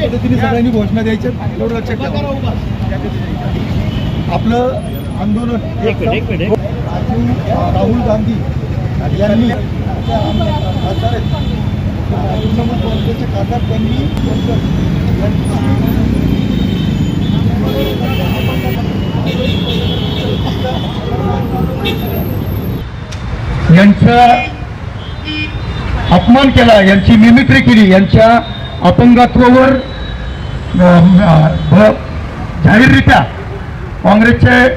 पद्धतीने सगळ्यांनी घोषणा द्यायच्या, एवढं लक्षात ठेवा. आपलं आंदोलन राहुल गांधी यांनी खासदार आहेत, तृणमूल काँग्रेसचे खासदार त्यांनी यांचा अपमान केला, यांची मिमिक्री केली, यांच्या अपंगत्वावर जाहीररित्या काँग्रेसचे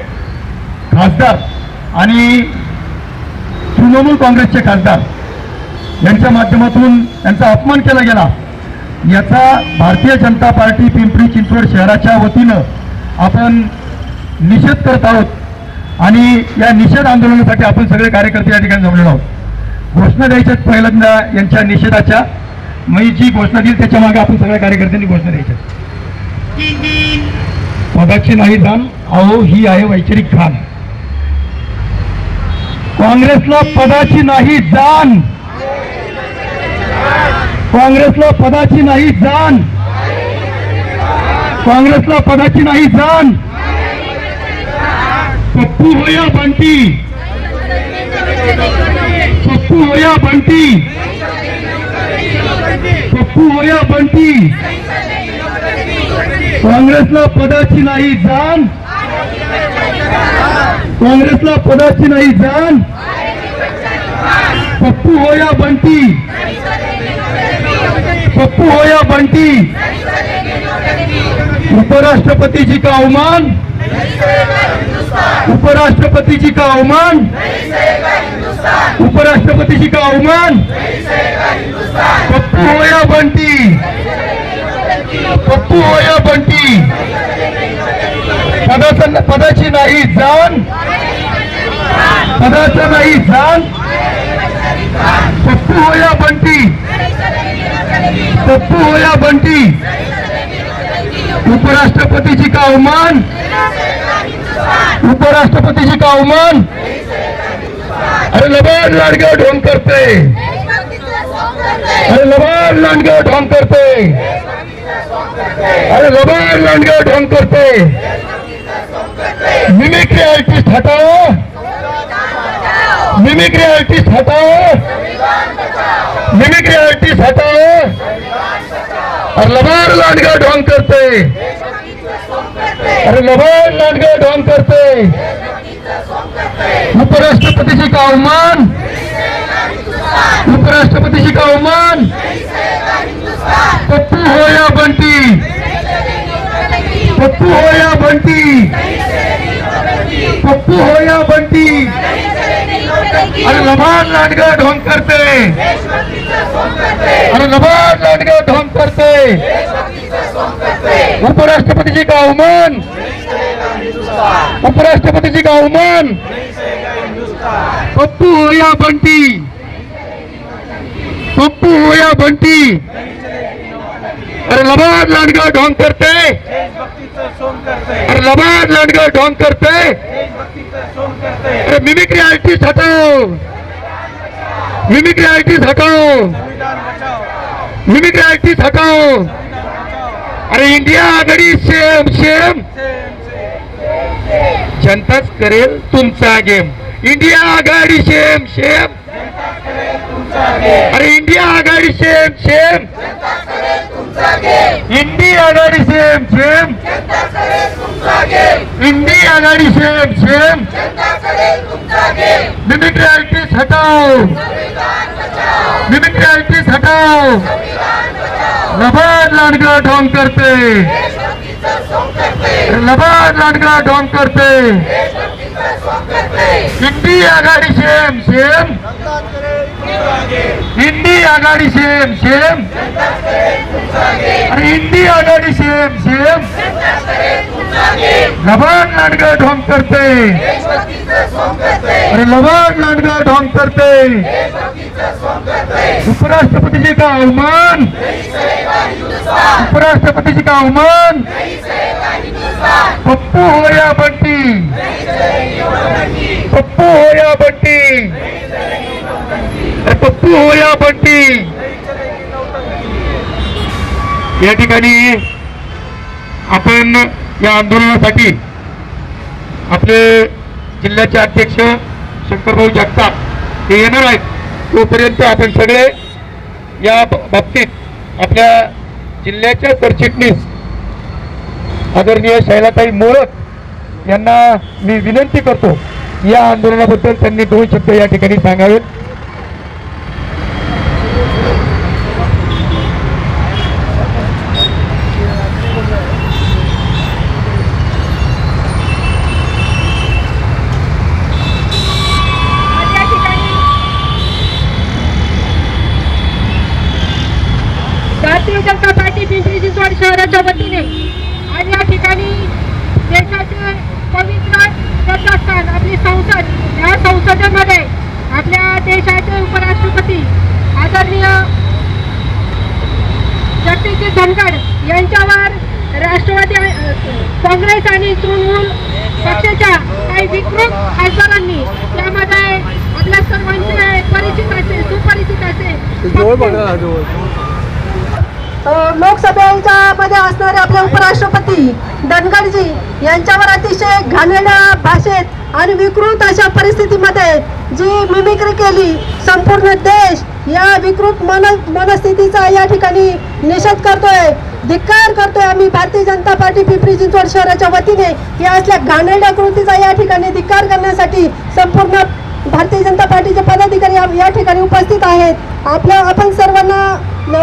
खासदार आणि तृणमूल काँग्रेसचे खासदार यांच्या माध्यमातून त्यांचा अपमान केला गेला. याचा भारतीय जनता पार्टी पिंपरी चिंचवड शहराच्या वतीनं आपण निषेध करत आहोत आणि या निषेध आंदोलनासाठी आपण सगळे कार्यकर्ते या ठिकाणी जमलेलो आहोत. घोषणा द्यायच्यात पहिल्यांदा यांच्या निषेधाच्या. मी जी घोषणा दिली त्याच्या मागे आपण सगळ्या कार्यकर्त्यांनी घोषणा द्यायच्या. पदाची नाही जाण, अहो ही आहे वैचारिक घाण. काँग्रेसला पदाची नाही जाण, काँग्रेसला पदाची नाही जाण, काँग्रेसला पदाची नाही जाण. पप्पू होया बंटी, पप्पू होया बंटी, पप्पू होया बंटी. काँग्रेसला पदाची नाही जाण, काँग्रेसला पदाची नाही जाण. पप्पू होया बंटी, पप्पू होया बंटी. उपराष्ट्रपति जी का अवमान, उपराष्ट्रपति जी का अवमान, उपराष्ट्रपति जी का अवमान. पप्पू होया बंटी, पप्पू होया बंटी. पदाची नाही जाण, पदाचं नाही जाण. पप्पू होया बंटी, पप्पू होया बंटी. उपराष्ट्रपति जी का अवमान, उपराष्ट्रपति जी का अवमान. अरे लबाड लांडगे ढोंग करते, अरे लबाड लांडगे ढोंग करते, अरे लबाड लांडगे ढोंग करते. मिमिक्री आर्टिस्ट हटाओ, मिमिक्री आर्टिस्ट हटाओ, मिमिक्री आर्टिस्ट हटाओ. और लबाड लांडगे ढोंग करते, अरे लबाड लांडगे ढोंग करते. उपराष्ट्रपति जी का अवमान, उपराष्ट्रपति जी का अवमान. पप्पू होया बंटी, पप्पू होया बंटी, पप्पू होया बंटी. अरे लबाड लांडगे ढोंग करते, अरे लबाड लांडगे ढोंग करते. उपराष्ट्रपति जी का अवमान, उपराष्ट्रपति जी का अवमान. पप्पू होया बंटी, पप्पू होया बंटी. अरे लबाड लांडगे ढोंग करते, अरे लबाड लांडगे ढोंग करते. अरे मिमिक्री आर्टिस्ट हटाओ, मिमिक्री आर्टिस्ट हटाओ, मिमिक्री आर्टिस्ट हटाओ. अरे इंडिया आघाडी सेम सेम, जनताच करेल तुमचा गेम. इंडिया आघाडी सेम सेम, अरे इंडिया आघाडी सेम सेम, इंडिया आघाडी सेम सेम, इंडिया आघाडी सेम सेम. मिमिक्री आर्टिस्ट हटाओ, मिमिक्री आर्टिस्ट हटाओ. लबाड लांडगे ढोंग करते, लबाड लांडगे ढोंग करते. इंडिया आघाडी सेम सेम, इंडिया आघाडी सेम सेम, अरे इंडिया आघाडी सेम सेम. लबाड लांडगे ढोंग करते, अरे लबाड लांडगे ढोंग करते. उपराष्ट्रपति जी का अवमान, उपराष्ट्रपति जी का अवमान. पप्पू होया बंटी, पप्पू होया बंटी, पप्पू होया बंटी. या ठिकाणी आपण या आंदोलनासाठी आपले जिल्ह्याचे अध्यक्ष शंकरभाऊ जगताप हे येणार आहेत. तोपर्यंत आपण सगळे या बाबतीत आपल्या जिल्ह्याच्या सरचिटणीस आदरणीय शैलाताई मोळक यांना मी विनंती करतो, या आंदोलनाबद्दल त्यांनी 2 शब्द या ठिकाणी सांगावेत. भारतीय जनता पार्टी पिंपरी चिंचवड शहराच्या वतीने आज या ठिकाणी देशाचे पवित्र श्रद्धास्थान आपली संसद, या संसदेमध्ये आपल्या देशाचे उपराष्ट्रपती आदरणीय जगदीश धनखड यांच्यावर राष्ट्रवादी काँग्रेस आणि तृणमूल पक्षाच्या काही विकृत खासदारांनी, त्यामध्ये आपल्या सर्वांचे परिचित असे सुपरिचित असे लोकसभेच्या मध्ये असणारे आपले उपराष्ट्रपती धनखडजी यांच्यावर अतिशय घाणेरड्या भाषेत आणि विकृत अशा परिस्थितीमध्ये जी मिमिक्री केली, संपूर्ण देश या विकृत मनस्थितीचा या ठिकाणी निषेध करतोय, धिक्कार करतोय. आम्ही भारतीय जनता पार्टी पिंपरी चिंचवड शहराच्या वतीने या असल्या घाणेरड्या कृतीचा या ठिकाणी धिक्कार करण्यासाठी संपूर्ण भारतीय जनता पार्टीचे पदाधिकारी या ठिकाणी उपस्थित आहेत. आपण सर्वांना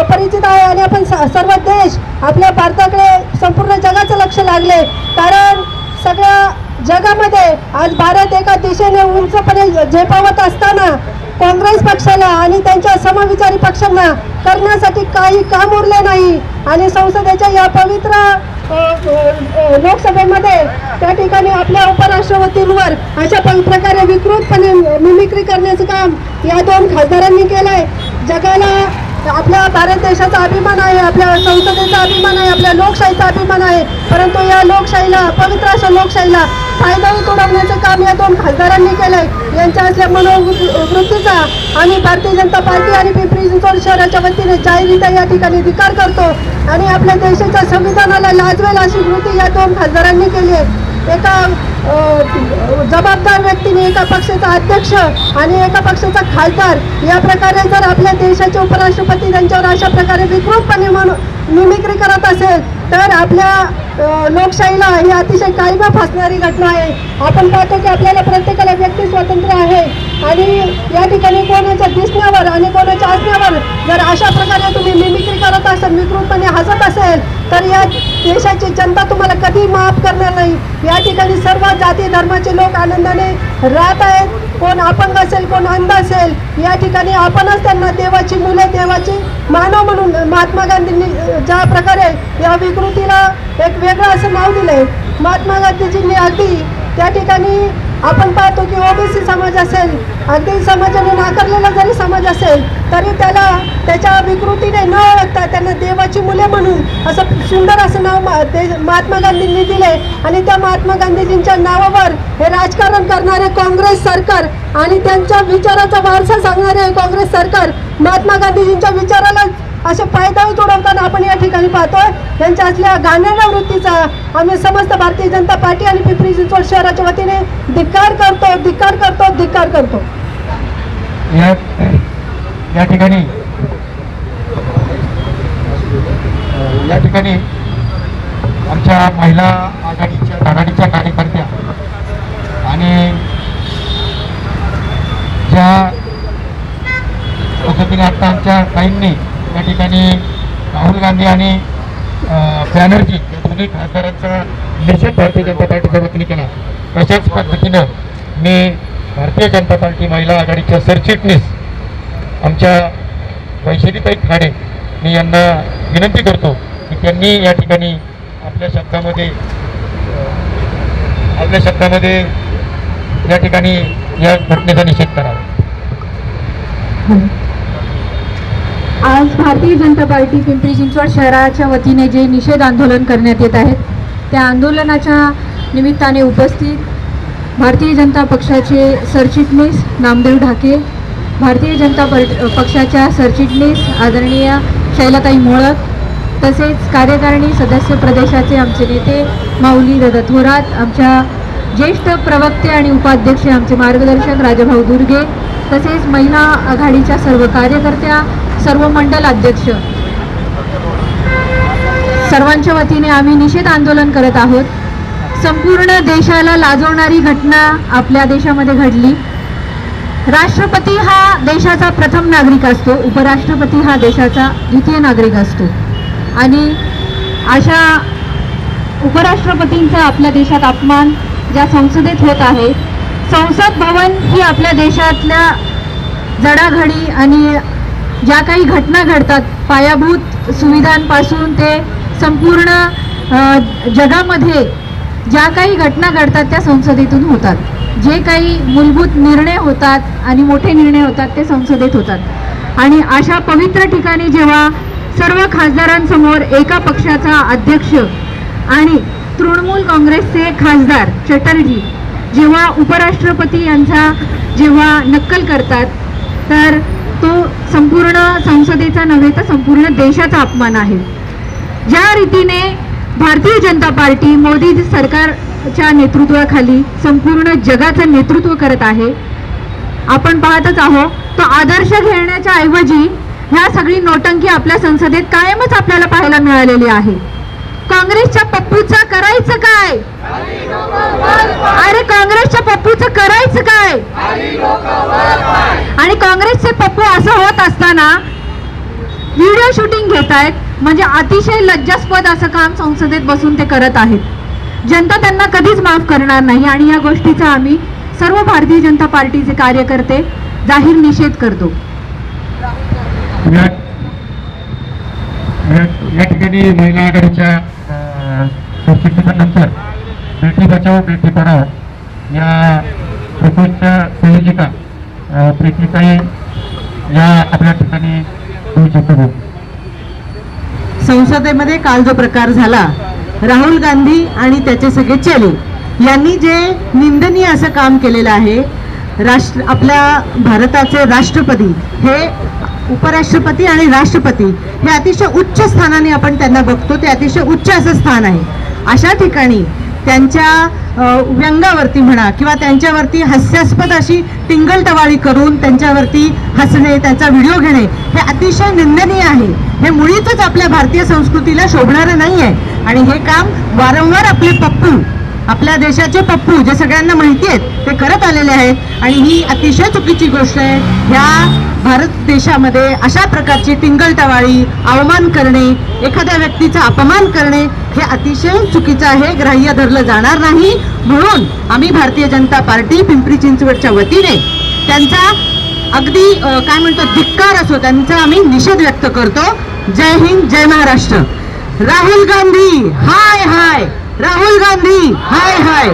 परिचित आहे आणि आपण सर्व देश आपल्या भारताकडे संपूर्ण जगाचं लक्ष लागले, कारण सगळ्या जगामध्ये आज भारत एका दिशेने उंचपणे झेपावत असताना काँग्रेस पक्षाला आणि त्यांच्या समविचारी पक्षांना करण्यासाठी काही काम उरले नाही आणि संसदेच्या या पवित्र लोकसभेमध्ये त्या ठिकाणी आपल्या उपराष्ट्रपतींवर अशा प्रकारे विकृतपणे मिमिक्री करण्याचं काम या 2 खासदारांनी केलंय. जगाला आपल्या भारत देशाचा अभिमान आहे, आपल्या संसदेचा अभिमान आहे, आपल्या लोकशाहीचा अभिमान आहे, परंतु या लोकशाहीला, पवित्र अशा लोकशाहीला फायदाही तोडवण्याचं काम या 2 खासदारांनी केलंय. यांच्या असल्या मनोवृत्तीचा आम्ही भारतीय जनता पार्टी आणि पिंपरी चिंचवड शहराच्या वतीने जाहीररित्या या ठिकाणी धिक्कार करतो आणि आपल्या देशाच्या संविधानाला लाजवेल अशी कृती या 2 खासदारांनी केली आहे. एका जबाबदार व्यक्तीने, एका पक्षाचा अध्यक्ष आणि एका पक्षाचा खासदार या प्रकारे जर आपल्या देशाचे उपराष्ट्रपती त्यांच्यावर अशा प्रकारे विकृतपणे मिमिक्री करत असेल तर आपल्या लोकशाहीला ही अतिशय काळीमा फासणारी घटना आहे. आपण पाहतो की आपल्याला प्रत्येकाला व्यक्ती स्वातंत्र्य आहे आणि या ठिकाणी कोणाच्या दिसण्यावर आणि कोणाच्या असण्यावर जर अशा प्रकारे तुम्ही मिमिक्री करत असाल, विकृतपणे हसत असेल तर या देशाची जनता तुम्हाला कधी माफ करणार नाही. या ठिकाणी सर्व जाती धर्माचे लोक आनंदाने राहत आहेत. कोण अपंग असेल, कोण अंध असेल, या ठिकाणी आपणच त्यांना देवाची मुले, देवाची मानव म्हणून महात्मा गांधींनी ज्या प्रकारे या विकृतीला एक वेगळं असं नाव दिलंय, महात्मा गांधीजींनी अगदी त्या ठिकाणी आपण पाहतो की ओबीसी समाज असेल, अगदी समाजाने नाकारलेला जरी समाज असेल तरी त्याला त्याच्या विकृतीने न ओळखता त्यांना देवाची मुले म्हणून असं सुंदर असं नाव महात्मा गांधींनी दिले आणि त्या महात्मा गांधीजींच्या नावावर हे राजकारण करणारे काँग्रेस सरकार आणि त्यांच्या विचाराचा वारसा सांगणारे काँग्रेस सरकार महात्मा गांधीजींच्या विचाराला असे पायदावी तोडवताना आपण या ठिकाणी पाहतोय. यांच्या असल्या घाणेरड्या वृत्तीचा आम्ही समस्त भारतीय जनता पार्टी आणि पिंपरी चिंचवड शहराच्या वतीने धिक्कार करतो, धिक्कार करतो, धिक्कार करतो. या ठिकाणी आमच्या महिला आघाडीच्या कार्यकर्त्या आणि ज्या पद्धतीने आता आमच्या ताईंनी या ठिकाणी राहुल गांधी आणि बॅनर्जी या दोन्ही खासदारांचा निषेध भारतीय जनता पार्टीच्या वतीने केला, तशाच पद्धतीनं मी भारतीय जनता पार्टी महिला आघाडीच्या सरचिटणीस आमच्या वैशालीताई खाडे मी यांना विनंती करतो की त्यांनी या ठिकाणी आपल्या शब्दामध्ये या ठिकाणी या घटनेचा निषेध करावा. आज भारतीय जनता पार्टी पिंपरी चिंचवड शहराच्या वतीने जे निषेध आंदोलन करण्यात येत आहेत त्या आंदोलनाच्या निमित्ताने उपस्थित भारतीय जनता पक्षाचे सरचिटणीस नामदेव ढाके, भारतीय जनता पक्षाच्या सरचिटणीस आदरणीय शैलाताई मोळक, तसेच कार्यकारिणी सदस्य प्रदेशाचे आमचे नेते माऊली दादा थोरात, आमच्या ज्येष्ठ प्रवक्ते आणि उपाध्यक्ष आमचे मार्गदर्शक राजाभाऊ दुर्गे, तसेच महिला आघाडीच्या सर्व कार्यकर्त्या, सर्व मंडल अध्यक्ष, सर्वांच्या वतीने आम्ही निषेध आंदोलन करत आहोत. संपूर्ण देशाला लाजवणारी घटना आपल्या देशामध्ये घडली. राष्ट्रपती हा देशाचा प्रथम नागरिक असतो, उपराष्ट्रपती हा देशाचा द्वितीय नागरिक असतो आणि अशा उपराष्ट्रपतींचा आपल्या देशात अपमान ज्या संसदेत होत आहे. संसद भवन ही आपल्या देशातल्या जडाघडी आणि ज्या काही घटना घडतात, पायाभूत सुविधांपासून ते संपूर्ण जगामध्ये ज्या काही घटना घडतात त्या संसदेतून होतात. जे काही मूलभूत निर्णय होतात आणि मोठे निर्णय होतात ते संसदेत होतात. आणि अशा पवित्र ठिकाणी जेव्हा सर्व खासदारांसमोर एका पक्षाचा अध्यक्ष आणि तृणमूल काँग्रेसचे खासदार चटर्जी जेव्हा उपराष्ट्रपती यांचा जेव्हा नक्कल करतात, तर तो संपूर्ण संसदेचा नव्हे तर संपूर्ण देशाचा अपमान आहे. ज्या रीतीने भारतीय जनता पार्टी मोदी सरकारच्या नेतृत्वाखाली संपूर्ण जगाचं नेतृत्व करत आहे, आपण पाहतच आहोत. तो आदर्श घेण्याच्या ऐवजी ह्या सगळी नोटंकी आपल्या संसदेत कायमच आपल्याला पाहायला मिळालेली आहे. काँग्रेसच्या पप्पूचं करायचं काय? अरे काँग्रेसच्या पप्पूचं करायचं काय? आणि काँग्रेसचे पप्पू असं होत असताना व्हिडिओ शूटिंग घेत आहेत, म्हणजे अतिशय लज्जास्पद असं काम संसदेत बसून ते करत आहेत. जनता त्यांना कधीच माफ करणार नाही आणि या गोष्टीचा आम्ही सर्व भारतीय जनता पार्टीचे कार्यकर्ते जाहीर निषेध करतो. या ठिकाणी महिला आघाडीच्या सरचिटणीसानंतर बेटी बचाओ बेटी पढाओ या प्रकोष्ठच्या संयोजिका प्रीतीताई या आपल्या ठिकाणी बोलू. संसदेमध्ये काल जो प्रकार झाला, राहुल गांधी आणि त्याचे सगळे चेले यांनी जे निंदनीय असं काम केलेलं आहे. आपल्या भारताचे राष्ट्रपती हे उपराष्ट्रपती आणि राष्ट्रपती हे अतिशय उच्च स्थानाने आपण त्यांना बघतो, ते अतिशय उच्च असं स्थान आहे. अशा ठिकाणी त्यांच्या व्यंगावरती म्हणा किंवा त्यांच्यावरती हास्यास्पद अशी टिंगलटवाळी करून त्यांच्यावरती हसणे, त्यांचा व्हिडिओ घेणे हे अतिशय निंदनीय आहे. हे मुळीच आपल्या भारतीय संस्कृतीला शोभणारं नाही आहे आणि हे काम वारंवार आपले पप्पू, आपल्या देशाचे पप्पू जे सगळ्यांना माहिती आहेत ते करत आलेले आहेत आणि ही अतिशय चुकीची गोष्ट आहे. ह्या भारत देशामध्ये अशा प्रकारची टिंगलटवाळी, अवमान करणे, एखाद्या व्यक्तीचा अपमान करणे हे अतिशय चुकीचं आहे, ग्राह्य धरलं जाणार नाही. म्हणून आम्ही भारतीय जनता पार्टी पिंपरी चिंचवडच्या वतीने त्यांचा अगदी काय म्हणतो धिक्कार असो, त्यांचा आम्ही निषेध व्यक्त करतो. जय हिंद, जय महाराष्ट्र. राहुल गांधी हाय हाय, राहुल गांधी हाय हाय.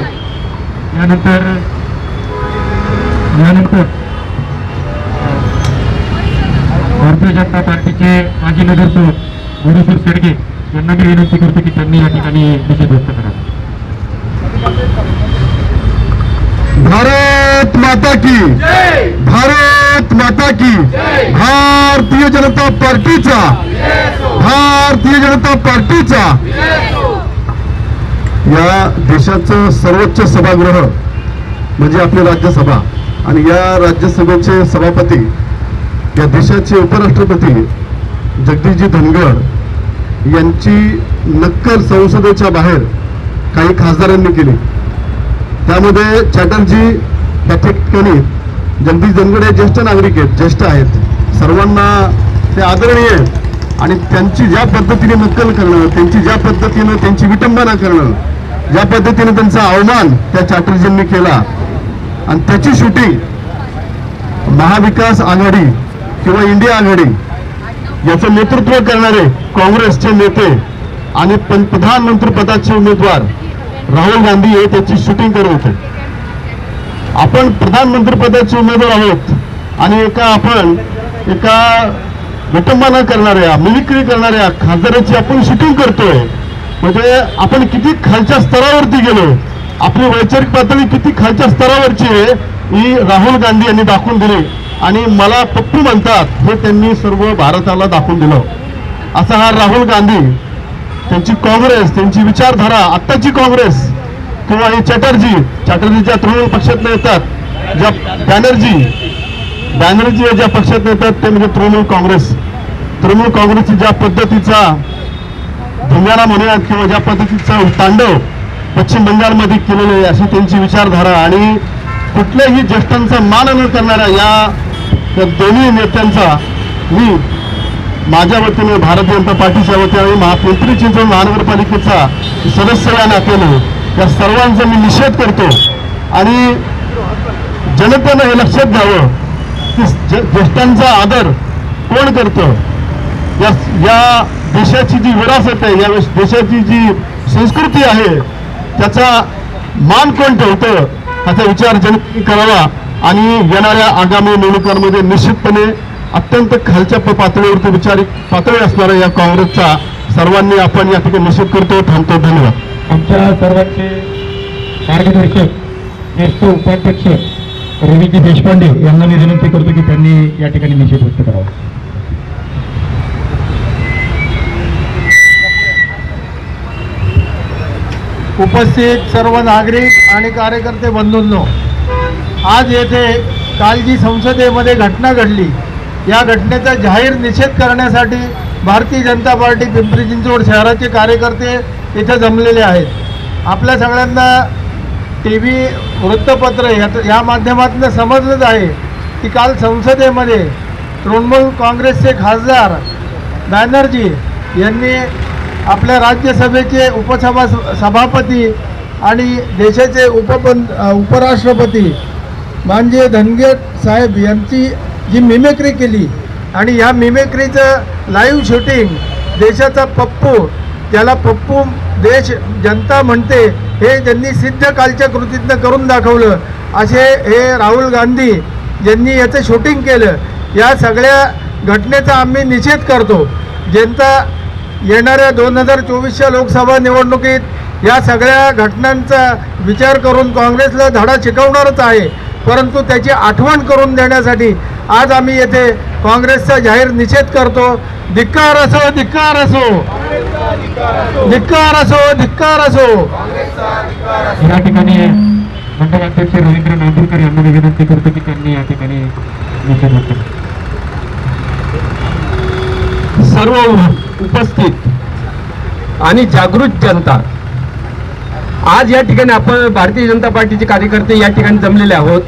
यानंतर भारतीय जनता पार्टीचे माजी नगरसेवक गुरुशेठ शेडगे यांना मी विनंती करतो की त्यांनी या ठिकाणी निषेध व्यक्त करावा. भारत माता की, भारत माता की. भारतीय जनता पार्टीचा, भारतीय जनता पार्टीचा. या देशाचं सर्वोच्च सभागृह म्हणजे आपली राज्यसभा आणि या राज्यसभेचे सभापती या देशाचे उपराष्ट्रपती जगदीशजी धनखड यांची नक्कल संसदेच्या बाहेर काही खासदारांनी केली. त्यामध्ये चॅटर्जी या ठिकाणी जगदीश धनखड हे ज्येष्ठ नागरिक आहेत, ज्येष्ठ आहेत, सर्वांना ते आदरणीय आहेत आणि त्यांची ज्या पद्धतीने नक्कल करणं, त्यांची ज्या पद्धतीनं त्यांची विटंबना करणं, ज्या पद्धतीने त्यांचा अवमान त्या चॅटर्जींनी केला आणि त्याची शूटिंग महाविकास आघाडी किंवा इंडिया आघाडी याचं नेतृत्व करणारे काँग्रेसचे नेते आणि प्रधानमंत्री पदाचे उमेदवार राहुल गांधी हे त्याची शूटिंग करत होते. आपण प्रधानमंत्री पदाचे उमेदवार आहोत आणि आपण एका विटंबना करणाऱ्या, मिमिक्री करणाऱ्या खासदाराची आपण शूटिंग करतोय. म्हणजे आपण किती खालच्या स्तरावरती गेलो, आपली वैचारिक पातळी किती खालच्या स्तरावरची आहे ही राहुल गांधी यांनी दाखवून दिली आणि मला पप्पू म्हणतात हे त्यांनी सर्व भारताला दाखवून दिलं. असा हा राहुल गांधी, त्यांची काँग्रेस, त्यांची विचारधारा, आत्ताची काँग्रेस किंवा हे चॅटर्जीच्या तृणमूल पक्षातले येतात, ज्या बॅनर्जी ज्या पक्षात येतात ते म्हणजे तृणमूल काँग्रेसची ज्या पद्धतीचा धिंगाणा म्हणूयात किंवा ज्या पद्धतीचा तांडव पश्चिम बंगालमध्ये केलेलं आहे, अशी त्यांची विचारधारा आणि कुठल्याही ज्येष्ठांचा मान न करणाऱ्या या दोन्ही नेत्यांचा मी माझ्या वतीने, भारतीय जनता पार्टीच्या वतीने, पिंपरी चिंचवड महानगरपालिकेचा सदस्य या नात्याने या सर्वांचा मी निषेध करतो आणि जनतेनं हे लक्षात घ्यावं की ज्येष्ठांचा आदर कोण करतं, या देशाची जी विरासत आहे, या देशाची जी संस्कृती आहे, त्याचा मान कोण ठेवतं याचा विचार जनतेने करावा आणि येणाऱ्या आगामी निवडणुकांमध्ये निश्चितपणे अत्यंत खालच्या पातळीवरती विचारिक पातळी असणाऱ्या या काँग्रेसचा सर्वांनी आपण या ठिकाणी निषेध करतो. थांबतो. धन्यवाद. आमच्या सर्वांचे मार्गदर्शक ज्येष्ठ उपाध्यक्ष रवीजी देशपांडे यांना मी विनंती करतो की त्यांनी या ठिकाणी निषेध व्यक्त करावा. उपस्थित सर्व नागरिक आणि कार्यकर्ते बंधूंनो, आज येथे काल जी संसदेमध्ये घटना घडली, या घटनेचा जाहीर निषेध करण्यासाठी भारतीय जनता पार्टी पिंपरी चिंचवड शहराचे कार्यकर्ते इथे जमलेले आहेत. आपल्या सगळ्यांना टी व्ही, वृत्तपत्र या माध्यमातून समजलंच आहे की काल संसदेमध्ये तृणमूल काँग्रेसचे खासदार बॅनर्जी यांनी आपल्या राज्यसभेचे सभापती आणि देशाचे उपराष्ट्रपती माननीय धनगेट साहेब यांची जी मिमिक्री केली आणि या मिमिक्रीचं लाईव्ह शूटिंग देशाचा पप्पू, ज्याला पप्पू देश जनता म्हणते, हे त्यांनी सिद्ध कालच्या कृतीतनं करून दाखवलं. असे हे राहुल गांधी ज्यांनी याचं शूटिंग केलं, या सगळ्या घटनेचा आम्ही निषेध करतो. जनता येणाऱ्या 2024च्या लोकसभा निवडणुकीत या सगळ्या घटनांचा विचार करून काँग्रेसला धडा शिकवणारच आहे, परंतु त्याची आठवण करून देण्यासाठी आज आम्ही येथे काँग्रेसचा जाहीर निषेध करतो. धिक्कार असो, धिक्कार असो, धिक्कार असो, धिक्कार असो. या ठिकाणी मंडळाध्यक्ष रवींद्र नांदुरकर यांना मी विनंती करतो की त्यांनी या ठिकाणी निषेध व्यक्त करावा. सर्व उपस्थित आणि जागृत जनता, आज या ठिकाणी आपण भारतीय जनता पार्टीचे कार्यकर्ते या ठिकाणी जमलेले आहोत.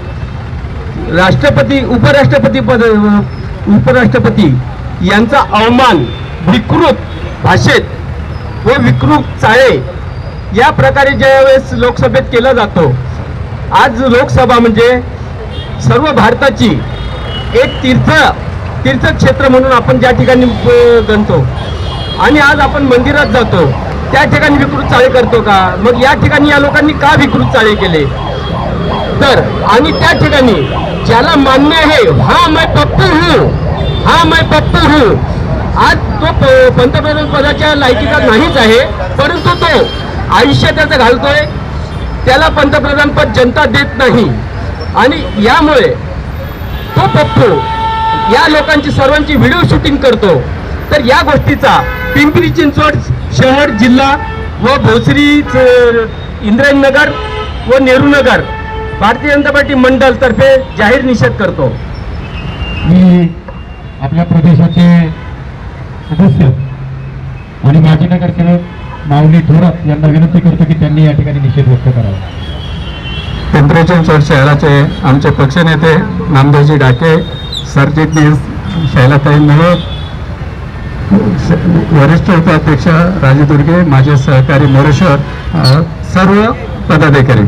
उपराष्ट्रपती यांचा अवमान विकृत भाषेत व विकृत चाळे या प्रकारे ज्यावेळेस लोकसभेत केला जातो, आज लोकसभा म्हणजे सर्व भारताची एक तीर्थक्षेत्र म्हणून आपण ज्या ठिकाणी गणतो आणि आज आपण मंदिरात जातो त्या ठिकाणी विकृत चाळे करतो का? मग या ठिकाणी या लोकांनी का विकृत चाळे केले? तर आणि त्या ठिकाणी ज्याला मान्य आहे, हा मैं पप्पू हूँ, आज तो पंतप्रधान पदाच्या लायकीचा नाहीच आहे, परंतु तो आयुष्य त्याचं घालतोय, त्याला पंतप्रधान पद जनता देत नाही आणि यामुळे तो पप्पू या लोकांची सर्वांची व्हिडिओ शूटिंग करतो. तर या गोष्टीचा पिंपरी चिंचवड शहर, जिल्हा व भोसरी, इंद्रायणनगर व नेहरूनगर भारतीय जनता पार्टी मंडळ तर्फे जाहीर निषेध करतो. मी आपल्या प्रदेशाचे सदस्य आणि माजी नगरसेवक माऊली थोरात यांना विनंती करतो की त्यांनी या ठिकाणी निषेध व्यक्त करावा. पिंपरी चिंचवड शहराचे आमचे पक्षनेते नामदेवजी डाके, सरचिटणीस शैलाताई मोहोळ, वरिष्ठ उपाध्यक्ष राजू दुर्गे, माझे सहकारी मोरेश्वर, सर्व पदाधिकारी,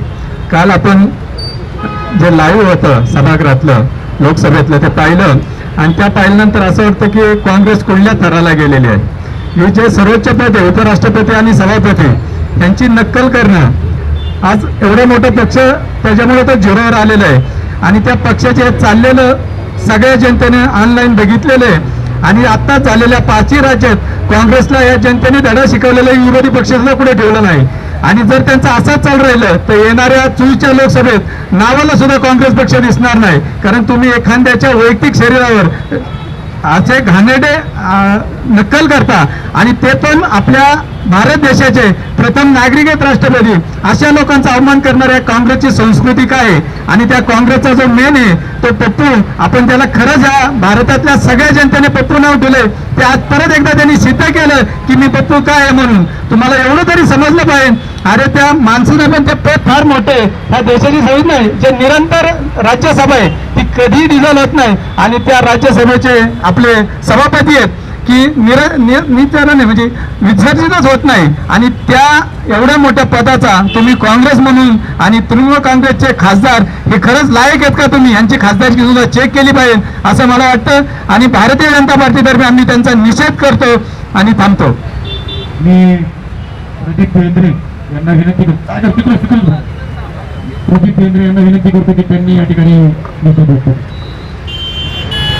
काल आपण जे लाईव्ह होतं सभागृहातलं लोकसभेतलं ते पाहिलं आणि त्या पाहिल्यानंतर असं वाटतं की काँग्रेस कुठल्या थराला गेलेली आहे. हे जे सर्वोच्च पद आहे, उपराष्ट्रपती आणि सभापती, यांची नक्कल करणं, आज एवढा मोठा पक्ष त्याच्यामुळे तो झिरोवर आलेला आहे आणि त्या पक्षाचे चाललेलं सगळ्या जनतेने ऑनलाईन बघितलेलं आहे आणि आता झालेल्या 5ही राज्यात काँग्रेसला या जनतेने धडा शिकवलेला विरोधी पक्षाला कुठे ठेवलं नाही आणि जर त्यांचं असंच चालू राहिलं तर येणाऱ्या 24च्या लोकसभेत नावाला सुद्धा काँग्रेस पक्ष दिसणार नाही. कारण तुम्ही एखाद्याच्या वैयक्तिक शरीरावर असे घाणेरडे नक्कल करता आणि ते पण आपल्या भारत देशाचे प्रथम नागरिक राष्ट्रपती अशा लोकांचा अवमान करणाऱ्या काँग्रेसची संस्कृती काय आहे आणि त्या काँग्रेसचा जो मेन आहे तो पप्पू, आपण त्याला खरंच या भारतातल्या सगळ्या जनतेने पप्पू नाव दिले, ते आज परत एकदा त्यांनी सिद्ध केलं की मी पप्पू काय आहे म्हणून. तुम्हाला एवढं तरी समजलं पाहिजे. अरे त्या माणसाने पण ते पद फार मोठे, ह्या देशाची सवय नाही, जे निरंतर राज्यसभा आहे ती कधी डिझॉल्व होत नाही आणि त्या राज्यसभेचे आपले सभापती आहेत की निराने म्हणजे विसर्जितच होत नाही. आणि त्या एवढ्या मोठ्या पदाचा तुम्ही काँग्रेस म्हणून आणि तृणमूल काँग्रेसचे खासदार हे खरंच लायक आहेत का? तुम्ही यांची खासदारकी सुद्धा चेक केली पाहिजे असं मला वाटतं. आणि भारतीय जनता पार्टीतर्फे आम्ही त्यांचा निषेध करतो आणि थांबतो. मी प्रदीप बेंद्रे यांना विनंती करतो प्रदीप बेंद्रे यांना विनंती करतो की त्यांनी या ठिकाणी निषेध व्यक्त करावा.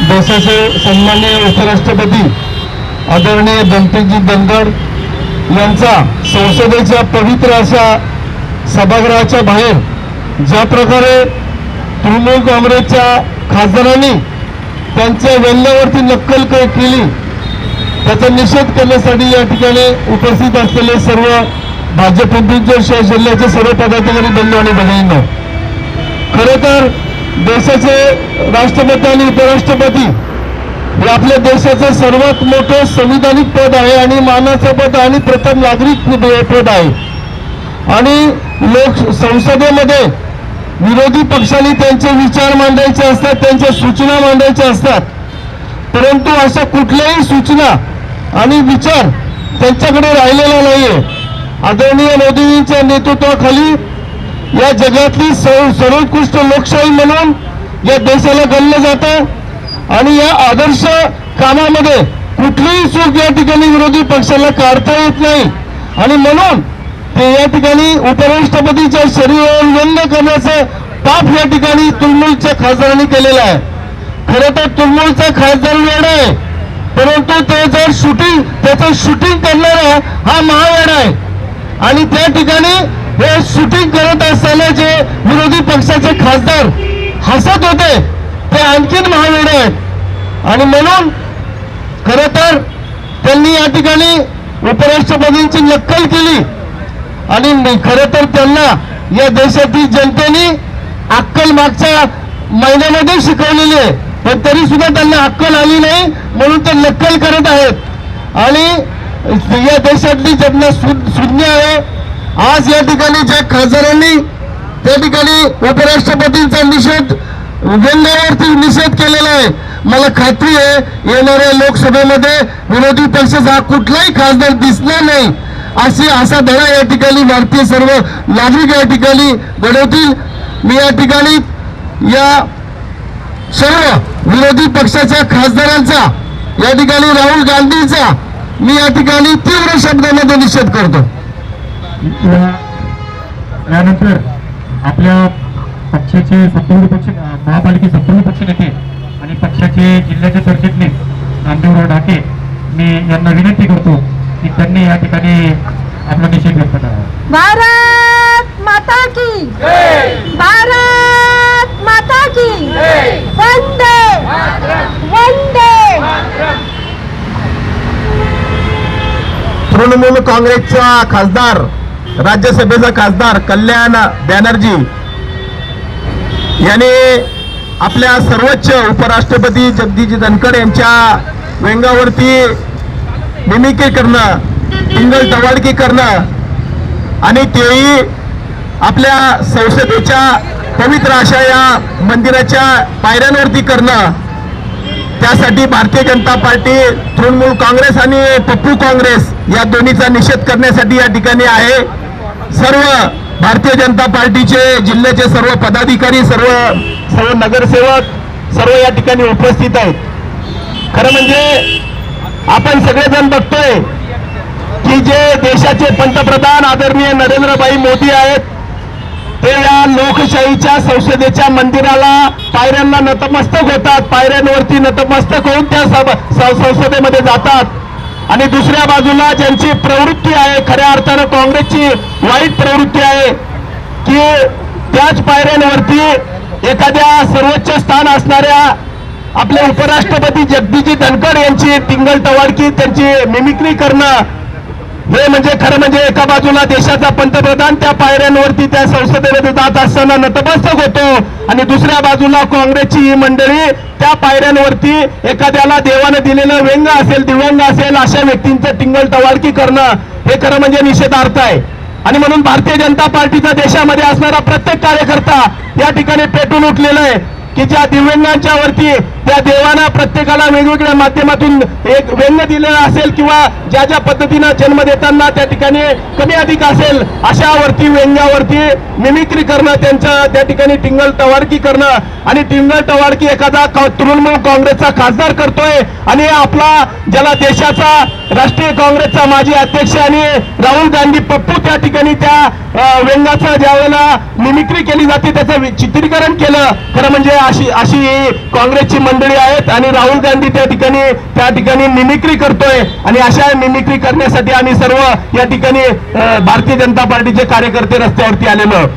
देशाचे सन्माननीय उपराष्ट्रपती आदरणीय बनतेजी धनखड यांचा संसदेच्या पवित्र अशा सभागृहाच्या बाहेर ज्या प्रकारे तृणमूल काँग्रेसच्या खासदारांनी त्यांच्या वेल्ल्यावरती नक्कल केली त्याचा निषेध करण्यासाठी या ठिकाणी उपस्थित असलेले सर्व भाजप पिंपरी जिल्ह्याचे सर्व पदाधिकारी बंधू आणि भगिनींनो, खरं तर देशाचे राष्ट्रपती आणि उपराष्ट्रपती हे आपल्या देशाचं सर्वात मोठं संविधानिक पद आहे आणि मानाचं पद आणि प्रथम नागरिक पद आहे. आणि संसदेमध्ये विरोधी पक्षांनी त्यांचे विचार मांडायचे असतात, त्यांच्या सूचना मांडायच्या असतात, परंतु अशा कुठल्याही सूचना आणि विचार त्यांच्याकडे राहिलेला नाहीये. आदरणीय मोदींच्या नेतृत्वाखाली या जगातली सर्वोत्कृष्ट लोकशाही म्हणून या देशाला गणलं जातं आणि या आदर्श कामामध्ये कुठलीही चूक या ठिकाणी विरोधी पक्षाला काढता येत नाही. आणि म्हणून ते या ठिकाणी उपराष्ट्रपतीच्या शरीरावर व्यंग करण्याचं पाप या ठिकाणी तृणमूलच्या खासदारांनी केलेलं आहे. खरं तर तृणमूलचा खासदार वेडा आहे, परंतु ते जर त्याचं शूटिंग करणारा हा महावेडा आहे. आणि त्या ठिकाणी हे शूटिंग करत असताना जे विरोधी पक्षाचे खासदार हसत होते ते आणखीन महावेडे आहेत. आणि म्हणून खरं तर त्यांनी या ठिकाणी उपराष्ट्रपतींची नक्कल केली आणि खरं तर त्यांना या देशातील जनतेने अक्कल मागच्या महिन्यामध्ये शिकवलेली आहे, पण तरी सुद्धा त्यांना अक्कल आली नाही म्हणून ते नक्कल करत आहेत. आणि या देशातली ज्यांना शून्य आहे, आज या ठिकाणी ज्या खासदारांनी त्या ठिकाणी उपराष्ट्रपतींचा निषेध व्यंग्यावरती निषेध केलेला आहे, मला खात्री आहे येणाऱ्या लोकसभेमध्ये विरोधी पक्षाचा कुठलाही खासदार दिसणार नाही असा धडा या ठिकाणी भारतीय सर्व नागरिक या ठिकाणी घडवतील. मी या ठिकाणी या सर्व विरोधी पक्षाच्या खासदारांचा या ठिकाणी राहुल गांधींचा मी या ठिकाणी तीव्र शब्दामध्ये निषेध करतो. यानंतर आपल्या पक्षाचे सत्तारूढ पक्ष महापालिके सत्तारूढ पक्ष नेते आणि पक्षाचे जिल्ह्याचे सरचिटणीस नामदेवराव ढाके मी यांना विनंती करतो की त्यांनी या ठिकाणी आपला निषेध व्यक्त करावा. भारत माता की भारत माता की वंदे वंदे. तृणमूल काँग्रेसचा खासदार राज्यसभेचा खासदार कल्याण बॅनर्जी याने आपल्या सर्वोच्च उपराष्ट्रपती जगदीश धनखड यांच्या व्यंगावरती मिमिक्री करणं, टिंगल टवाळकी करणं आणि तेही आपल्या संसदेच्या पवित्र अशा या मंदिराच्या पायऱ्यांवरती करणं, त्यासाठी भारतीय जनता पार्टी, तृणमूल काँग्रेस आणि पप्पू काँग्रेस या दोन्हीचा निषेध करण्यासाठी या ठिकाणी आहे. सर्व भारतीय जनता पार्टीचे जिल्ह्याचे सर्व पदाधिकारी, सर्व नगरसेवक सर्व या ठिकाणी उपस्थित आहेत. खरं म्हणजे आपण सगळेजण बघतोय की जे देशाचे पंतप्रधान आदरणीय नरेंद्रभाई मोदी आहेत ते या लोकशाहीच्या संसदेच्या मंदिराला पायऱ्यांना नतमस्तक होतात, पायऱ्यांवरती नतमस्तक होऊन त्या संसदेमध्ये जातात. आणि दुसऱ्या बाजूला ज्यांची प्रवृत्ती आहे, खऱ्या अर्थानं काँग्रेसची वाईट प्रवृत्ती आहे की त्याच पायऱ्यांवरती एखाद्या सर्वोच्च स्थान असणाऱ्या आपले उपराष्ट्रपती जगदीशजी धनखड यांची टिंगल टवाळकी, त्यांची मिमिक्री करणं, हे म्हणजे खरं म्हणजे एका बाजूला देशाचा पंतप्रधान त्या पायऱ्यांवरती त्या संसदेमध्ये जात असताना नतमस्तक होतो आणि दुसऱ्या बाजूला काँग्रेसची ही मंडळी त्या पायऱ्यांवरती एखाद्याला देवानं दिलेलं व्यंग असेल, दिव्यांग असेल अशा व्यक्तींचं टिंगल टवाळकी करणं हे खरं म्हणजे निषेधार्थ आहे. आणि म्हणून भारतीय जनता पार्टीचा देशामध्ये असणारा प्रत्येक कार्यकर्ता या ठिकाणी पेटून उठलेला आहे की ज्या दिव्यांगांच्या वरती त्या देवानं प्रत्येकाला वेगवेगळ्या माध्यमातून एक व्यंग दिलेला असेल किंवा ज्या ज्या पद्धतीनं जन्म देताना त्या ठिकाणी कमी अधिक असेल अशावरती व्यंग्यावरती मिमिक्री करणं, त्यांचं त्या ठिकाणी टिंगल टवाळकी करणं आणि टिंगल टवाळकी एखादा तृणमूल काँग्रेसचा खासदार करतोय आणि आपला ज्याला देशाचा राष्ट्रीय काँग्रेसचा माजी अध्यक्ष आणि राहुल गांधी पप्पू त्या ठिकाणी त्या व्यंगाचं ज्यावेळेला मिमिक्री केली जाते त्याचं चित्रीकरण केलं. खरं म्हणजे अशी काँग्रेसची मंडळी आहेत आणि राहुल गांधी त्या ठिकाणी मिमिक्री करतोय आणि अशा मिमिक्री करण्यासाठी आम्ही सर्व या ठिकाणी भारतीय जनता पार्टीचे कार्यकर्ते रस्त्यावरती आलेलो.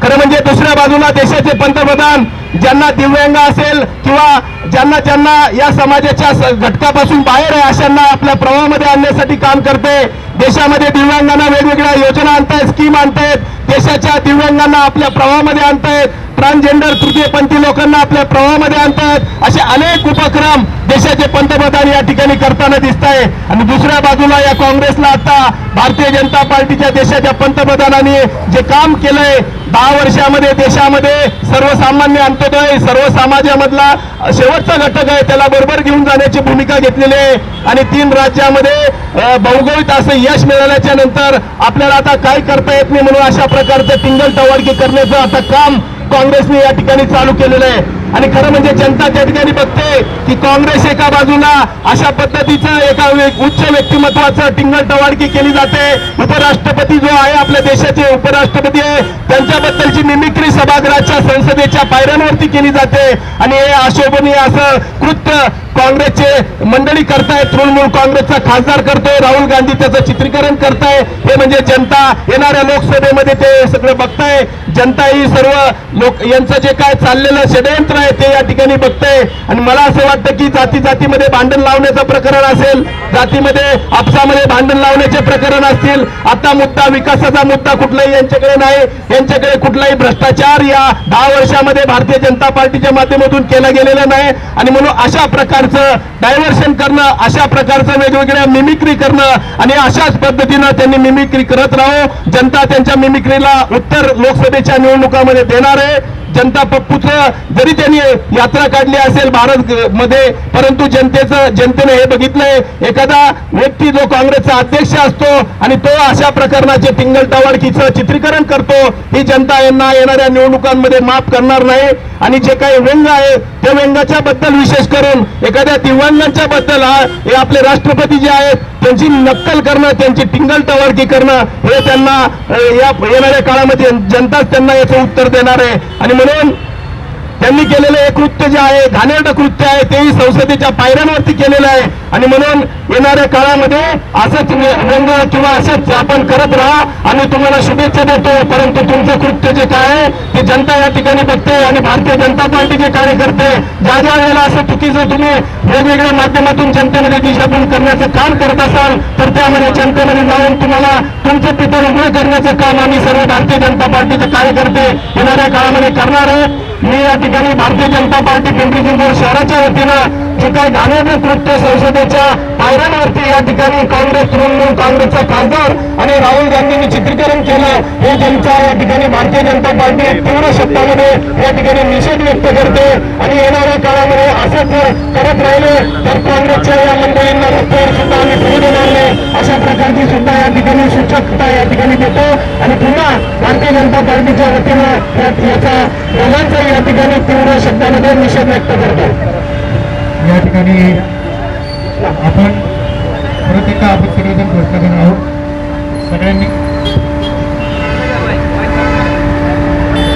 खरं म्हणजे दुसऱ्या बाजूला देशाचे पंतप्रधान ज्यांना दिव्यांग असेल किंवा ज्यांना या समाजाच्या घटकापासून बाहेर आहे अशांना आपल्या प्रवाहामध्ये आणण्यासाठी काम करते. देशामध्ये दिव्यांगांना वेगवेगळ्या योजना आणतायत, स्कीम आणतायत, देशाच्या दिव्यांगांना आपल्या प्रवाहामध्ये आणतायत, ट्रान्सजेंडर तृतीयपंथी लोकांना आपल्या प्रवाहामध्ये आणतायत. असे अनेक उपक्रम देशाचे पंतप्रधान या ठिकाणी करताना दिसत आहे. आणि दुसऱ्या बाजूला या काँग्रेसला आता भारतीय जनता पार्टीच्या देशाच्या पंतप्रधानांनी जे काम केलंय 10 वर्षामध्ये देशामध्ये सर्वसामान्य अंत्योदय, सर्व समाजामधला शेवटचा घटक आहे त्याला बरोबर घेऊन जाण्याची भूमिका घेतलेली आहे. आणि 3 राज्यामध्ये भौगोलिक असं यश मिळाल्याच्या नंतर आपल्याला आता काय करता येत नाही म्हणून अशा प्रकारचं टिंगल टवाळकी करण्याचं आता काम काँग्रेसने या ठिकाणी चालू केलेलं आहे. आणि खरं म्हणजे जनता त्या ठिकाणी बघते की काँग्रेस एका बाजूला अशा पद्धतीचं एका उच्च व्यक्तिमत्वाचं टिंगल टवाळकी केली जाते. उपराष्ट्रपती जो आहे आपल्या देशाचे उपराष्ट्रपती आहे त्यांच्याबद्दलची मिमिक्री सभागृहाच्या संसदेच्या पायऱ्यांवरती केली जाते आणि हे अशोभनीय असं कृत्य काँग्रेसचे मंडळी करतायत. तृणमूल काँग्रेसचा खासदार करतोय, राहुल गांधी त्याचं चित्रीकरण करताय. हे म्हणजे जनता येणाऱ्या लोकसभेमध्ये ते सगळं बघताय. जनता ही सर्व लोक यांचं जे काय चाललेलं षडयंत्र आहे ते या ठिकाणी बघताय. आणि मला असं वाटतं की जातीमध्ये भांडण लावण्याचं प्रकरण असेल, जातीमध्ये आपसामध्ये भांडण लावण्याचे प्रकरण असतील, आता मुद्दा विकासाचा मुद्दा कुठलाही यांच्याकडे नाही. यांच्याकडे कुठलाही भ्रष्टाचार या 10 वर्षामध्ये भारतीय जनता पार्टीच्या माध्यमातून केला गेलेला नाही. आणि म्हणून अशा प्रकारचं डायव्हर्शन करणं, अशा प्रकारचं वेगवेगळ्या मिमिक्री करणं आणि अशाच पद्धतीनं त्यांनी मिमिक्री करत राहू. जनता त्यांच्या मिमिक्रीला उत्तर लोकसभेच्या निवडणुकामध्ये देणार आहे. जनता पप्पूचं जरी त्यांनी यात्रा काढली असेल भारत मध्ये, परंतु जनतेने हे बघितलंय एखादा व्यक्ती जो काँग्रेसचा अध्यक्ष असतो आणि तो अशा प्रकरणाचे टिंगल टवाळकीचं चित्रीकरण करतो, ही जनता यांना येणाऱ्या निवडणुकांमध्ये माफ करणार नाही. आणि जे काही व्यंग आहे त्या व्यंगाच्या बद्दल विशेष करून एखाद्या दिव्यांगांच्या बद्दल हे आपले राष्ट्रपती जे आहेत त्यांची नक्कल करणं, त्यांची टिंगल टवाळकी करणं हे त्यांना या येणाऱ्या काळामध्ये जनताच त्यांना याचं उत्तर देणार आहे. आणि म्हणून त्यांनी केलेलं हे कृत्य जे आहे घाणेरडं कृत्य आहे तेही संसदेच्या पायऱ्यांवरती केलेलं आहे. आणि म्हणून येणाऱ्या काळामध्ये असंच व्यंग किंवा असंच आपण करत राहा. आम्ही तुम्हाला शुभेच्छा देतो, परंतु तुमचं कृत्य जे काय आहे ते जनता या ठिकाणी बघते. आणि भारतीय जनता पार्टीचे कार्यकर्ते ज्या वेळेला असं चुकीचं तुम्ही वेगवेगळ्या माध्यमातून जनतेमध्ये दिशाभूल करण्याचं काम करत असाल तर त्यामध्ये जनतेमध्ये जाऊन तुम्हाला तुमचं पितळ उघड करण्याचं काम आम्ही सर्व भारतीय जनता पार्टीचे कार्यकर्ते येणाऱ्या काळामध्ये करणार आहे. मी या ठिकाणी भारतीय जनता पार्टी पिंपरी चिंचवड शहराच्या वतीनं जे काही घाणेरडं कृत्य संसदेच्या पायऱ्यांवरती या ठिकाणी तृणमूल काँग्रेसचा खासदार आणि राहुल गांधींनी चित्रीकरण केलं हे जनता या ठिकाणी भारतीय जनता पार्टी तीव्र शब्दामध्ये या ठिकाणी निषेध व्यक्त करते. आणि येणाऱ्या काळामध्ये असंच करत राहिले तर काँग्रेसच्या या मंडळींना रस्त्यावर सुद्धा आम्ही पुढे देणार नाही अशा प्रकारची सुद्धा या ठिकाणी सूचकता या ठिकाणी देतो. आणि पुन्हा भारतीय जनता पार्टीच्या वतीनं याचा दोघांचा या ठिकाणी तीव्र शब्दामध्ये निषेध व्यक्त करतो. या ठिकाणी आपण परत एकदा आपण सगळेजण घोषणा करणार आहोत.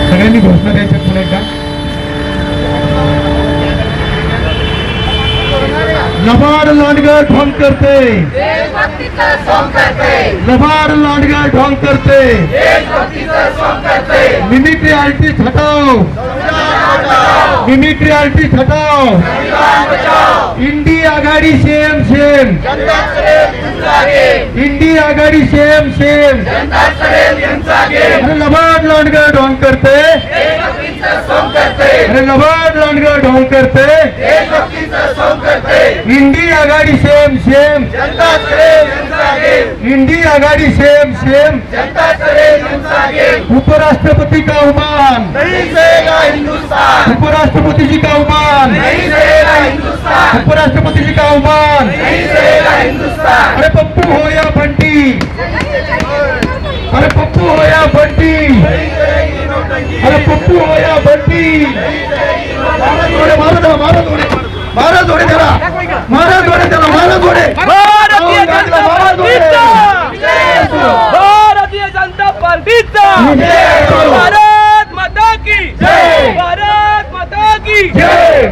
सगळ्यांनी घोषणा द्यायच्या पुन्हा एकदा. लबाड लांडगा ढोंग करते, लबाड लांडगा ढोंग करते, मिमिक्री आर्टिस्ट हटाओ, मिमिक्री आर्टिस्ट हटाओ, इंडी आघाडी सेम सेम, इंडी आघाडी सेम सेम, अरे लबाड लांडगा ढोंग करते, अरे लबाड लांडगा ढोंग करते, इंडी आघाडी सेम सेम, इंडी आघाडी सेम सेम, उपराष्ट्रपति का अवमान, उपराष्ट्रपति जी का अवमान, उपराष्ट्रपति जी का अवमान, अरे पप्पू हो या बंटी, अरे पप्पू हो या बंटी, अरे पप्पू हो या बंटी, मारा जोडे, मारा जोडे, मारा जोडे त्याला, मारा जोडे त्याला, मारा जोडे, भारतीय जनता पार्टीचा, भारतीय जनता पार्टीचा, भारत माता की जय, भारत माता की जय.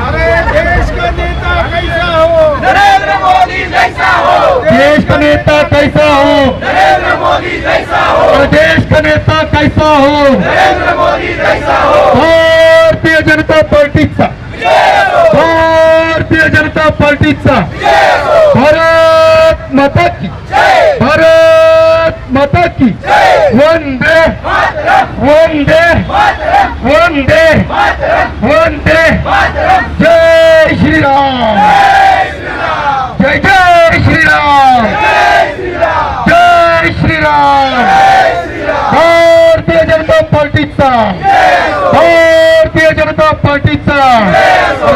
अरे देश का नेता कैसा हो, नरेंद्र मोदी जैसा हो, देश का नेता कैसा हो, नरेंद्र मोदी जैसा हो, और देश का नेता कैसा हो, नरेंद्र मोदी जैसा हो, भारतीय जनता पार्टीचा, भारतीय जनता पार्टीचा, भारत माता की, भारत माता की, वंदे वंदे वंदे वंदे, जय श्री राम, जय जय श्री राम, जय श्री राम, भारतीय जनता पार्टीचा, भारतीय जनता पार्टीचा,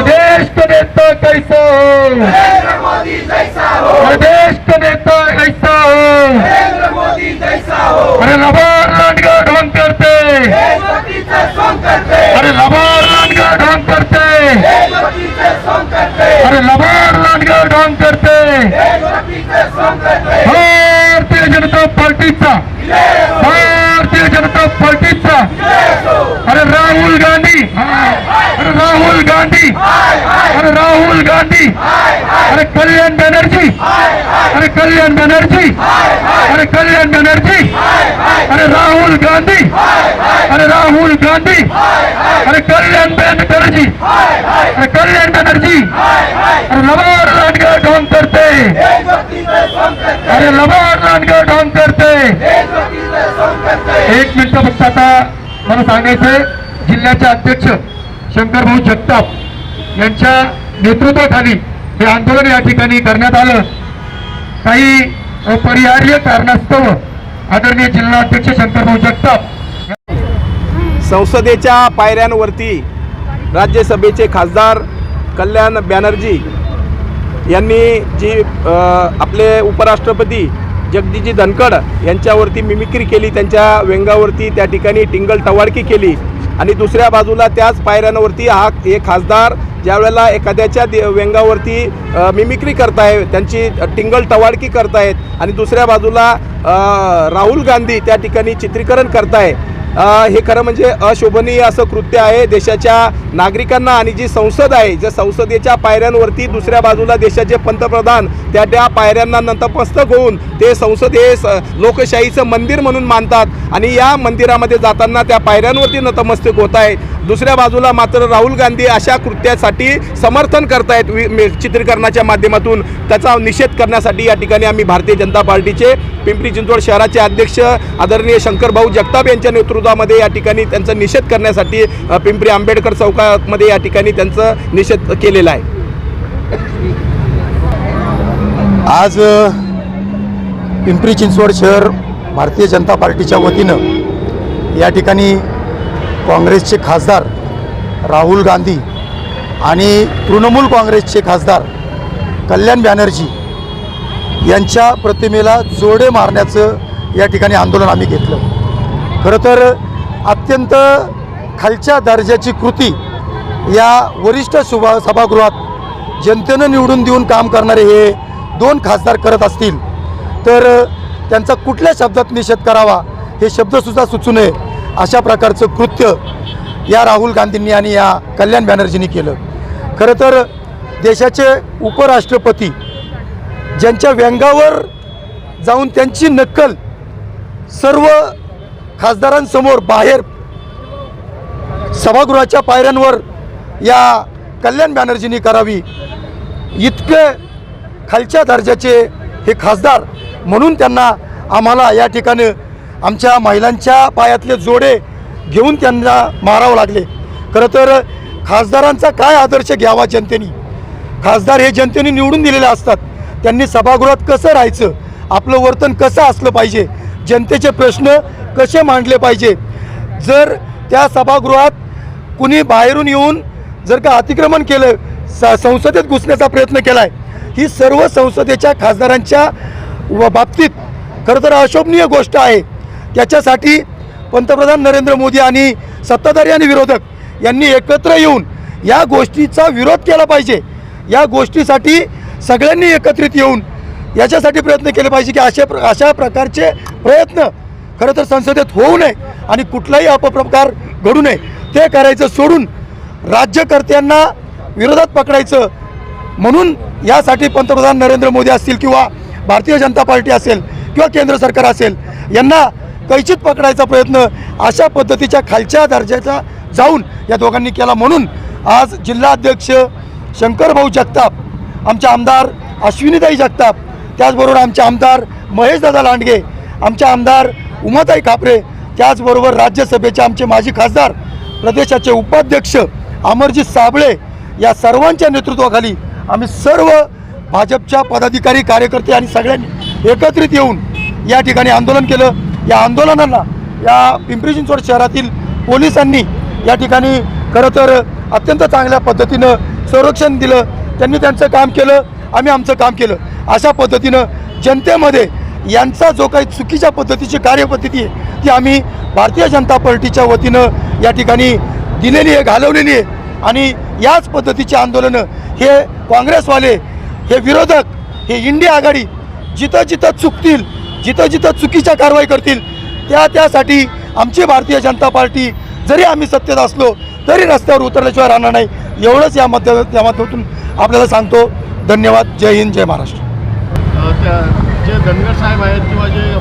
देश का नेता कैसा हो, नरेंद्र मोदी जैसा हो, देश का नेता कैसा हो, नरेंद्र मोदी जैसा हो, अरे लबाड लांडगा ढोंग करते, देशभक्तीचे सॉन्ग करते, अरे लबाड लांडगा ढोंग करते, देशभक्तीचे सॉन्ग करते, अरे लबाड लांडगा ढोंग करते, देशभक्तीचे सॉन्ग करते, भारतीय जनता पार्टीचा, भारतीय जनता पार्टीचा, अरे राहुल गांधी, अरे राहुल गांधी, अरे राहुल गांधी, अरे कल्याण बनर्जी, अरे कल्याण बनर्जी, अरे कल्याण बनर्जी, अरे राहुल गांधी, अरे राहुल गांधी, अरे कल्याण बनर्जी, अरे कल्याण बनर्जी, अरे लबाड लांडगा ढोंग करते, देशभक्तीचे सॉन्ग करते, अरे लबाड लांडगा ढोंग करते. देशभक्तीचे सॉन्ग करते. एक मिनिट फक्त आता मला सांगायचंय, जिल्ह्याचे अध्यक्ष शंकरभाऊ जगताप यांच्या नेतृत्वाखाली हे आंदोलन या ठिकाणी करण्यात आलं. काही अपरिहार्य कारणास्तव आदरणीय जिल्हाध्यक्ष शंकरभाऊ जगताप संसदेच्या पायऱ्यांवरती राज्यसभेचे खासदार कल्याण बॅनर्जी यांनी जी आपले उपराष्ट्रपती जगदीशजी धनखड यांच्यावरती मिमिक्री केली, त्यांच्या व्यंगावरती त्या ठिकाणी टिंगल टवाळकी केली आणि दुसऱ्या बाजूला त्याच पायऱ्यांवरती हे खासदार ज्यावेळेला एखाद्याच्या व्यंगावरती मिमिक्री करताय, त्यांची टिंगल टवाळकी करतायत आणि दुसऱ्या बाजूला राहुल गांधी त्या ठिकाणी चित्रीकरण करताय, हे खरं म्हणजे अशोभनीय असं कृत्य आहे. देशाच्या नागरिकांना आणि जी संसद आहे, ज्या संसदेच्या पायऱ्यांवरती दुसऱ्या बाजूला देशाचे पंतप्रधान त्या पायऱ्यांना नतमस्तक होऊन ते संसद हे लोकशाहीचं मंदिर म्हणून मानतात आणि या मंदिरामध्ये जाताना त्या पायऱ्यांवरती नतमस्तक होत आहे. दुसऱ्या बाजूला मात्र राहुल गांधी अशा कृत्यासाठी समर्थन करतायत चित्रीकरणाच्या माध्यमातून. त्याचा निषेध करण्यासाठी या ठिकाणी आम्ही भारतीय जनता पार्टीचे पिंपरी चिंचवड शहराचे अध्यक्ष आदरणीय शंकरभाऊ जगताप यांच्या नेतृत्वामध्ये या ठिकाणी त्यांचा निषेध करण्यासाठी पिंपरी आंबेडकर चौकामध्ये या ठिकाणी त्यांचा निषेध केलेला आहे. आज पिंपरी चिंचवड शहर भारतीय जनता पार्टीच्या वतीनं या ठिकाणी काँग्रेसचे खासदार राहुल गांधी आणि तृणमूल काँग्रेसचे खासदार कल्याण बॅनर्जी यांच्या प्रतिमेला जोडे मारण्याचं या ठिकाणी आंदोलन आम्ही घेतलं. खरं तर अत्यंत खालच्या दर्जाची कृती या वरिष्ठ सभागृहात जनतेनं निवडून देऊन काम करणारे हे दोन खासदार करत असतील तर त्यांचा कुठल्या शब्दात निषेध करावा हे शब्दसुद्धा सुचू नये. अशा प्रकारचं कृत्य या राहुल गांधींनी आणि या कल्याण बॅनर्जींनी केलं. खरं तर देशाचे उपराष्ट्रपती ज्यांच्या व्यंगावर जाऊन त्यांची नक्कल सर्व खासदारांसमोर बाहेर सभागृहाच्या पायऱ्यांवर या कल्याण बॅनर्जींनी करावी, इतके खालच्या दर्जाचे हे खासदार म्हणून त्यांना आम्हाला या ठिकाणी आमच्या महिलांच्या पायातले जोडे घेऊन त्यांना मारावं लागले. खरं तर खासदारांचा काय आदर्श घ्यावा जनतेने? खासदार हे जनतेने निवडून दिलेले असतात. त्यांनी सभागृहात कसं राहायचं, आपलं वर्तन कसं असलं पाहिजे, जनतेचे प्रश्न कसे मांडले पाहिजे. जर त्या सभागृहात कुणी बाहेरून येऊन जर का अतिक्रमण केलं, संसदेत घुसण्याचा प्रयत्न केला आहे, ही सर्व संसदेच्या खासदारांच्या बाबतीत खरं तर अशोभनीय गोष्ट आहे. त्याच्यासाठी पंतप्रधान नरेंद्र मोदी आणि सत्ताधारी आणि विरोधक यांनी एकत्र येऊन या गोष्टीचा विरोध केला पाहिजे. या गोष्टीसाठी सगळ्यांनी एकत्रित येऊन याच्यासाठी प्रयत्न केले पाहिजे की अशा प्रकारचे प्रयत्न खरं तर संसदेत होऊ नये आणि कुठलाही अपप्रकार घडू नये. ते करायचं सोडून राज्यकर्त्यांना विरोधात पकडायचं. म्हणून यासाठी पंतप्रधान नरेंद्र मोदी असतील किंवा भारतीय जनता पार्टी असेल किंवा केंद्र सरकार असेल, यांना कैचित पकडायचा प्रयत्न अशा पद्धतीच्या खालच्या दर्जाचा जाऊन या दोघांनी केला. म्हणून आज जिल्हाध्यक्ष शंकरभाऊ जगताप, आमचे आमदार अश्विनीताई जगताप, त्याचबरोबर आमचे आमदार महेशदादा लांडगे, आमचे आमदार उमाताई खापरे, त्याचबरोबर राज्यसभेचे आमचे माजी खासदार, प्रदेशाचे उपाध्यक्ष अमरजीत साबळे, या सर्वांच्या नेतृत्वाखाली आम्ही सर्व भाजपच्या पदाधिकारी, कार्यकर्ते आणि सगळ्यांनी एकत्रित येऊन या ठिकाणी आंदोलन केलं. या आंदोलनाला या पिंपरी चिंचवड शहरातील पोलिसांनी या ठिकाणी खरं तर अत्यंत चांगल्या पद्धतीनं संरक्षण दिलं. त्यांनी त्यांचं काम केलं, आम्ही आमचं काम केलं. अशा पद्धतीनं जनतेमध्ये यांचा जो काही चुकीच्या पद्धतीची कार्यपद्धती आहे ती आम्ही भारतीय जनता पार्टीच्या वतीनं या ठिकाणी दिलेली आहे, घालवलेली आहे. आणि याच पद्धतीची आंदोलनं हे काँग्रेसवाले, हे विरोधक, हे इंडिया आघाडी जिथं जिथं चुकतील, जिथं जिथं चुकीच्या कारवाई करतील त्यासाठी आमची भारतीय जनता पार्टी जरी आम्ही सत्तेत असलो तरी रस्त्यावर उतरल्याशिवाय राहणार नाही. एवढंच या माध्यमातून आपल्याला सांगतो. धन्यवाद. जय हिंद, जय महाराष्ट्र. जे धनगर साहेब आहेत किंवा जे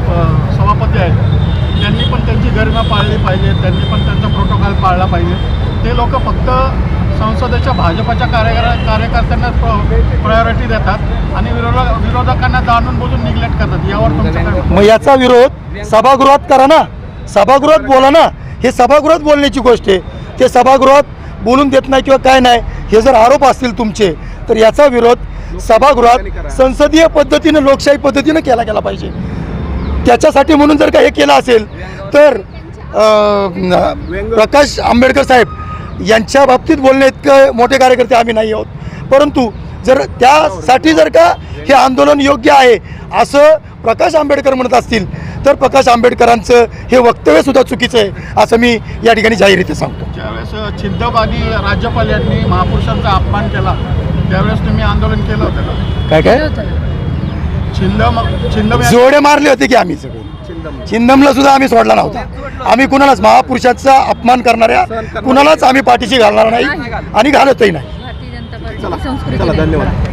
सभापती आहेत त्यांनी पण त्यांची गरिमा पाळली पाहिजे, त्यांनी पण त्यांचा प्रोटोकॉल पाळला पाहिजे. ते लोक फक्त संसदेच्या भाजपच्या कार्यकर्त्यांना प्रायोरिटी देतात आणि विरोधकांना जाणून बुजून निग्लेक्ट करतात. यावर तुमचं काय? मग याचा विरोध सभागृहात करा ना, सभागृहात बोला ना. हे सभागृहात बोलण्याची गोष्ट आहे. ते सभागृहात बोलून देत नाही किंवा काय नाही, हे जर आरोप असतील तुमचे तर याचा विरोध सभागृहात संसदीय पद्धतीनं, लोकशाही पद्धतीनं केला गेला पाहिजे. त्याच्यासाठी म्हणून जर का हे केलं असेल तर प्रकाश आंबेडकर साहेब यांच्या बाबतीत बोलणे इतकं मोठे कार्यकर्ते आम्ही नाही आहोत. परंतु जर त्यासाठी जर का हे आंदोलन योग्य आहे असं प्रकाश आंबेडकर म्हणत असतील तर प्रकाश आंबेडकरांचं हे वक्तव्यसुद्धा चुकीचं आहे असं मी या ठिकाणी जाहीररीत्या सांगतो. ज्यावेळेस छिद्दबाजी राज्यपाल यांनी महापुरुषांचा अपमान केला त्यावेळेस तुम्ही आंदोलन केलं होतं का? काय काय छिंदम जोडे मारले होते की आम्ही सगळे. छिंदमला सुद्धा आम्ही सोडला नव्हता. आम्ही कुणालाच महापुरुषाचा अपमान करणाऱ्या कुणालाच आम्ही पाठीशी घालणार नाही आणि घालतही नाही. भारतीय जनता पार्टी संस्कृती. धन्यवाद.